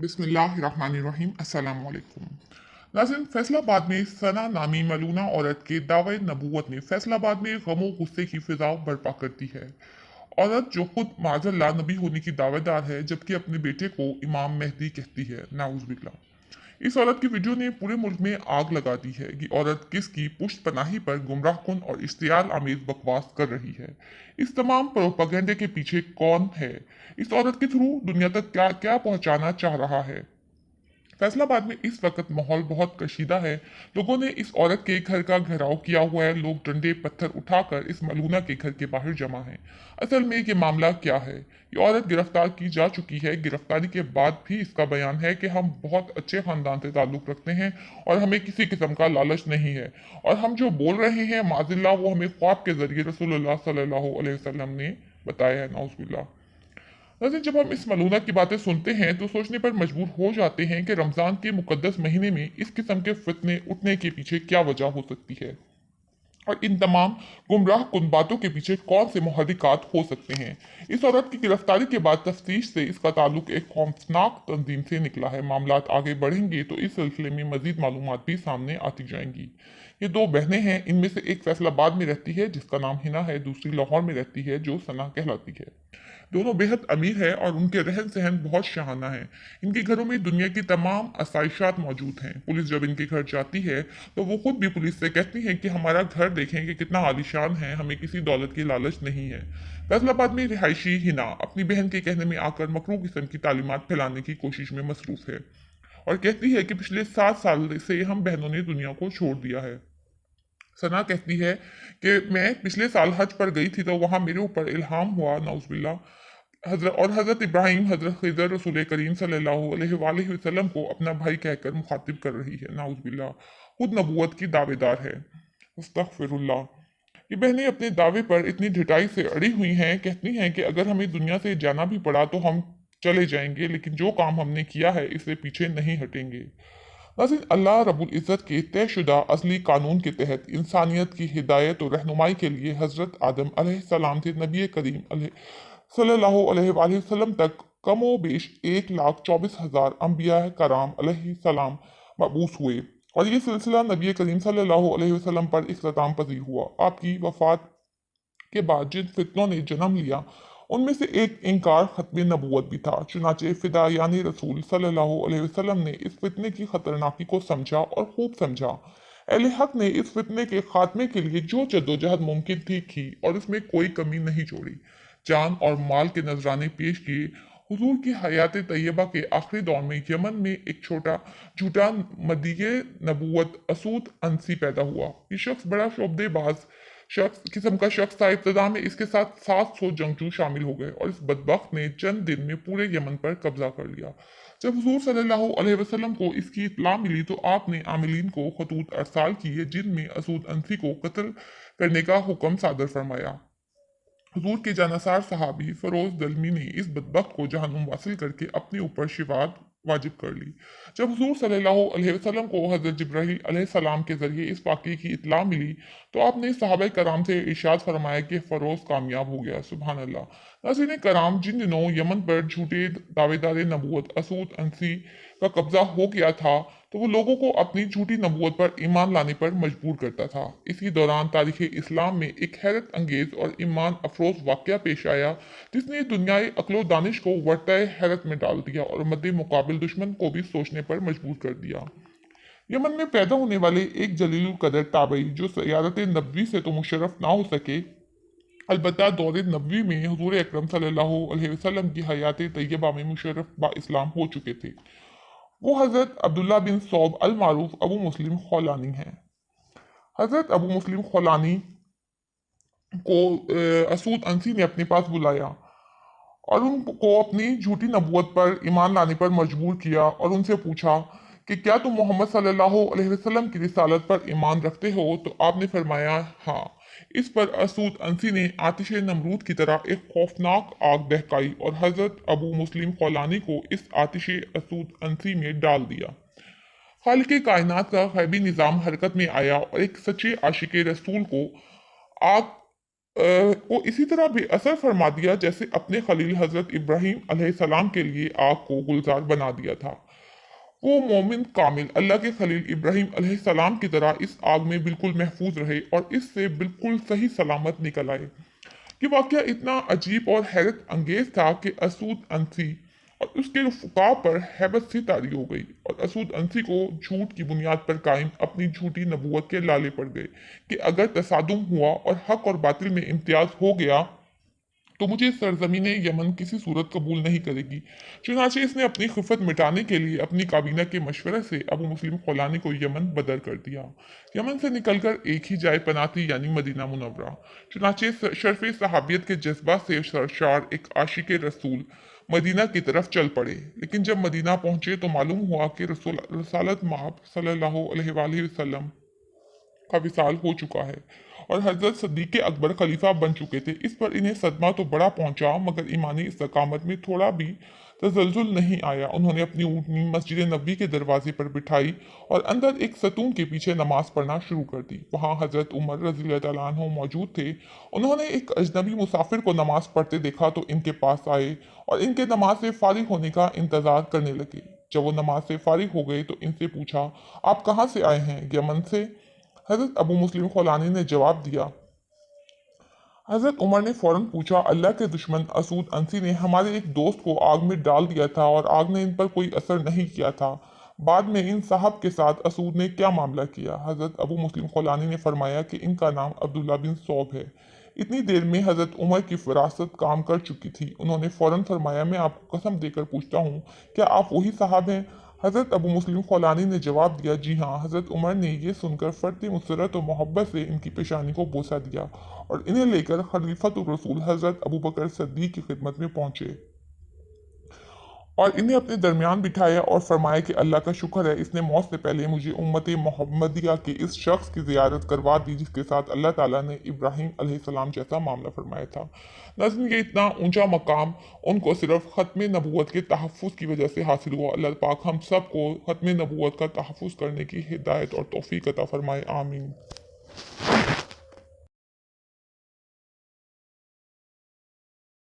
बिस्मिल्लाहिर्रहमानिर्रहीम अस्सलाम वालेकुम। नाज़रीन, फैसलाबाद में सना नामी मलूना औरत के दावे नबूवत ने फैसलाबाद में गमो गुस्से की फिजा बर्पा कर दी है। औरत जो खुद माजल्ला नबी होने की दावेदार है, जबकि अपने बेटे को इमाम मेहदी कहती है, नाउज़। इस औरत की वीडियो ने पूरे मुल्क में आग लगा दी है कि औरत किसकी पुश्त पनाही पर गुमराह कुन और इश्तियाल आमेज बकवास कर रही है। इस तमाम प्रोपेगेंडे के पीछे कौन है? इस औरत के थ्रू दुनिया तक क्या क्या पहुंचाना चाह रहा है? फैसलाबाद में इस वक्त माहौल बहुत कशीदा है। लोगों ने इस औरत के घर का घेराव किया हुआ है। लोग डंडे पत्थर उठाकर इस मलूना के घर के बाहर जमा हैं। असल में ये मामला क्या है? ये औरत गिरफ्तार की जा चुकी है। गिरफ्तारी के बाद भी इसका बयान है कि हम बहुत अच्छे खानदान से ताल्लुक रखते हैं और हमें किसी किस्म का लालच नहीं है, और हम जो बोल रहे हैं माजिल्ला वो हमें ख्वाब के जरिए रसूलुल्लाह सल्लल्लाहु अलैहि वसल्लम ने बताया है, नाउज़ुबिल्लाह। वैसे जब हम इस मलूना की बातें सुनते हैं तो सोचने पर मजबूर हो जाते हैं कि रमज़ान के मुकद्दस महीने में इस किस्म के फितने उठने के पीछे क्या वजह हो सकती है, और इन तमाम गुमराह कुन बातों के पीछे कौन से मुहर्रिकात हो सकते हैं। इस औरत की गिरफ्तारी के बाद तफ्तीश से इसका ताल्लुक एक खौफनाक तंजीम से निकला है। मामलात आगे बढ़ेंगे तो इस सिलसिले में मजीद मालूमात भी सामने आती जाएंगी। ये दो बहनें हैं, इनमें से एक फैसलाबाद में रहती है जिसका नाम हिना है, दूसरी लाहौर में रहती है जो सना कहलाती है। दोनों बेहद अमीर है और उनके रहन सहन बहुत शाहाना है। इनके घरों में दुनिया की तमाम आसाइशात मौजूद हैं। पुलिस जब इनके घर जाती है तो वो खुद भी पुलिस से कहती हैं कि हमारा घर देखें कि कितना आलीशान है, हमें किसी दौलत की लालच नहीं है। फैसलाबाद में रिहायशी हिना अपनी बहन के कहने में आकर मकरू किस्म की तालीमात फैलाने की कोशिश में मसरूफ है और कहती है कि पिछले 7 साल से हम बहनों ने दुनिया को छोड़ दिया है। सना कहती है कि मैं पिछले साल हज पर गई थी तो वहां मेरे ऊपर इल्हाम हुआ, नाउज़ुबिल्लाह। हजरत इब्राहिम हजरत खिजर रसूल करीम सल्लल्लाहु अलैहि वसल्लम को अपना भाई कहकर मुखातिब कर रही है, नाउज़ुबिल्लाह। खुद नबूवत की दावेदार है, अस्तगफिरुल्लाह। ये बहनें अपने दावे पर इतनी ढिठाई से अड़ी हुई हैं, कहती हैं कि अगर हमें दुनिया से जाना भी पड़ा तो हम चले जाएंगे, लेकिन जो काम हमने किया है इससे पीछे नहीं हटेंगे। नाज़रीन, अल्लाह रब्बुल इज़्ज़त के तयशुदा असली कानून के तहत इंसानियत की हिदायत और रहनुमाई के लिए हज़रत आदम अलैहिस्सलाम से नबी करीम सल्लल्लाहु अलैहि वसल्लम तक कमो बेश 1,24,000 अम्बिया कराम अलैहिस्सलाम मबूस हुए, और ये सिलसिला नबी करीम सल्लल्लाहु अलैहि वसल्लम पर इख्तिताम पजीर हुआ। आपकी वफ़ात के बाद जिन फितनों ने जन्म लिया उनमें से एक इनकार खत्म नबूवत भी था। चुनाचे फिदा यानी रसूल सल्लल्लाहु अलैहि वसल्लम ने इस फितने की खतरनाकी को समझा और खूब समझा। अहले हक ने इस फितने के खात्मे के लिए जो जद्दोजहद मुमकिन थी की और इसमें कोई कमी नहीं छोड़ी। जान और माल के नजराने पेश किए। हुजूर की हयात तैयबा के आखिरी दौर में यमन में एक छोटा झूठा मदीये नबूवत असूद अंसी पैदा हुआ। ये शख्स बड़ा शोबदेबाज किस्म का शख्स था। इब्तदा में इसके साथ 700 जंगजू शामिल हो गए और इस बदबख्त ने चंद दिन में पूरे यमन पर कब्जा कर लिया। जब हुजूर सल्लल्लाहु अलैहि वसल्लम को इसकी इत्तला मिली तो आपने आमिलीन को खतूत अरसाल किए जिनमें असूद अंसी को कत्ल करने का हुक्म सादर फरमाया। हुजूर के जानासार सहाबी फरोज दलमी ने इस बदबख्त को जहन्नुम वासिल करके अपने ऊपर शिफात वाजिब कर ली। जब हुजूर सल्लल्लाहु अलैहि वसल्लम को हज़रत जिब्राहील अलैहिस्सलाम के जरिए इस वाक़े की इत्तला मिली तो आपने सहाबा कराम से इरशाद फरमाया कि फ़रोज़ कामयाब हो गया। सुबहान अल्लाह। नाज़रीन कराम, जिन दिनों यमन पर झूठे दावेदार नबूवत असूद अंसी का कब्जा हो गया था तो वो लोगों को अपनी झूठी नबूवत पर ईमान लाने पर मजबूर करता था। इसी दौरान तारीख़ इस्लाम में एक हैरत अंगेज़ और ईमान अफरोज़ वाक़या पेश आया जिसने दुनियाई अक्लो दानिश को वर्ताए हैरत में डाल दिया और मद्दे मुकाबिल दुश्मन को भी सोचने पर मजबूर कर दिया। यमन में पैदा होने वाले एक जलीलुल कदर ताबई जो सयारत नबवी से तो मुशर्रफ ना हो सके, अलबत्ता दौर नबवी में हुजूर अकरम सल्लल्लाहु अलैहि वसल्लम की हयात तैयबा में मुशर्रफ बा इस्लाम हो चुके थे। वो हज़रत अब्दुल्ला बिन सौब अल मारूफ अबू मुस्लिम खौलानी हैं। हज़रत अबू मुस्लिम खौलानी को असूद अंसी ने अपने पास बुलाया और उनको अपनी झूठी नबूवत पर ईमान लाने पर मजबूर किया और उनसे पूछा कि क्या तुम मोहम्मद सल्लल्लाहु अलैहि वसल्लम की रिसालत पर ईमान रखते हो? तो आपने फरमाया हाँ। इस पर असूद अंसी ने आतिश नमरूद की तरह एक खौफनाक आग दहकाई और हज़रत अबू मुस्लिम खौलानी को इस आतिश असूद अंसी में डाल दिया। खालिक कायनात का गैबी निज़ाम हरकत में आया और एक सच्चे आशिक रसूल को आग को इसी तरह बेअसर फरमा दिया जैसे अपने खलील हजरत इब्राहिम अलैहिस्सलाम के लिए आग को गुलजार बना दिया था। वो मोमिन कामिल अल्लाह के खलील इब्राहिम अलैहिस्सलाम की तरह इस आग में बिल्कुल महफूज रहे और इससे बिल्कुल सही सलामत निकल आए। ये वाकया इतना अजीब और हैरत अंगेज था कि असूद अंसी और उसके रफ़क़ा पर हैबत सी तारी हो गई और असूद अंसी को झूठ की बुनियाद पर कायम अपनी झूठी नबूवत के लाले पड़ गए कि अगर तसादुम हुआ और हक और बातिल में इम्तियाज हो गया तो मुझे सरजमीन यमन किसी सूरत कबूल नहीं करेगी। चुनाचे इसने अपनी खिफत मिटाने के लिए अपनी काबीना के मशवरे से अबू मुस्लिम खौलानी को यमन बदर कर दिया। यमन से निकलकर एक ही जाए पनाह थी यानी मदीना मुनव्वरा। चुनाचे शर्फ सहाबियत के जज्बा से सरशार एक आशिक रसूल मदीना की तरफ चल पड़े, लेकिन जब मदीना पहुंचे तो मालूम हुआ कि रसूल रसालत माब सल्लल्लाहु अलैहि वसल्लम का विसाल हो चुका है और हजरत सद्दीक़ अकबर खलीफा बन चुके थे। इस पर इन्हें सदमा तो बड़ा पहुंचा मगर ईमानी इस्तकामत में थोड़ा भी तजल्जुल नहीं आया। उन्होंने अपनी ऊँटनी मस्जिद नबी के दरवाजे पर बिठाई और अंदर एक सतून के पीछे नमाज पढ़ना शुरू कर दी। वहाँ हजरत उमर रज़ी अल्लाह अन्हु मौजूद थे। उन्होंने एक अजनबी मुसाफिर को नमाज पढ़ते देखा तो इनके पास आए और इनके नमाज से फारिग होने का इंतज़ार करने लगे। जब वो नमाज से फारिग हो गए तो इनसे पूछा, आप कहाँ से आए हैं? यमन से। हजरत अबू मुस्लिम खौलानी ने जवाब दिया। हजरत उमर ने फौरन पूछा, अल्लाह के दुश्मन असूद अंसी ने हमारे एक दोस्त को आग में डाल दिया था और आग ने इन पर कोई असर नहीं किया था। बाद में इन साहब के साथ असूद ने क्या मामला किया? हजरत अबू मुस्लिम खौलानी ने फरमाया कि इनका नाम अब्दुल्ला बिन सौब है। इतनी देर में हजरत उमर की फरासत काम कर चुकी थी। उन्होंने फौरन फरमाया, मैं आपको कसम देकर पूछता हूँ, क्या आप वही साहब हैं? हजरत अबू मुस्लिम खौलानी ने जवाब दिया, जी हाँ। हजरत उमर ने यह सुनकर फर्ती मुसरत और मोहब्बत से इनकी पेशानी को बोसा दिया और इन्हें लेकर खलीफतुर रसूल हजरत अबू बकर सद्दीक की खिदमत में पहुंचे और इन्हें अपने दरमियान बिठाया और फरमाया कि अल्लाह का शुक्र है, इसने मौत से पहले मुझे उम्मत मोहम्मदिया के इस शख्स की ज़ियारत करवा दी जिसके साथ अल्लाह ताला ने इब्राहिम अलैहिस्सलाम जैसा मामला फरमाया था। नाज़रीन, ये इतना ऊंचा मकाम उनको सिर्फ ख़त्म नबूवत के तहफ़्फ़ुज़ की वजह से हासिल हुआ। अल्लाह पाक हम सब को ख़त्म नबूवत का तहफ़्फ़ुज़ करने की हिदायत और तौफ़ीक़ अता फ़रमाए। आमीन।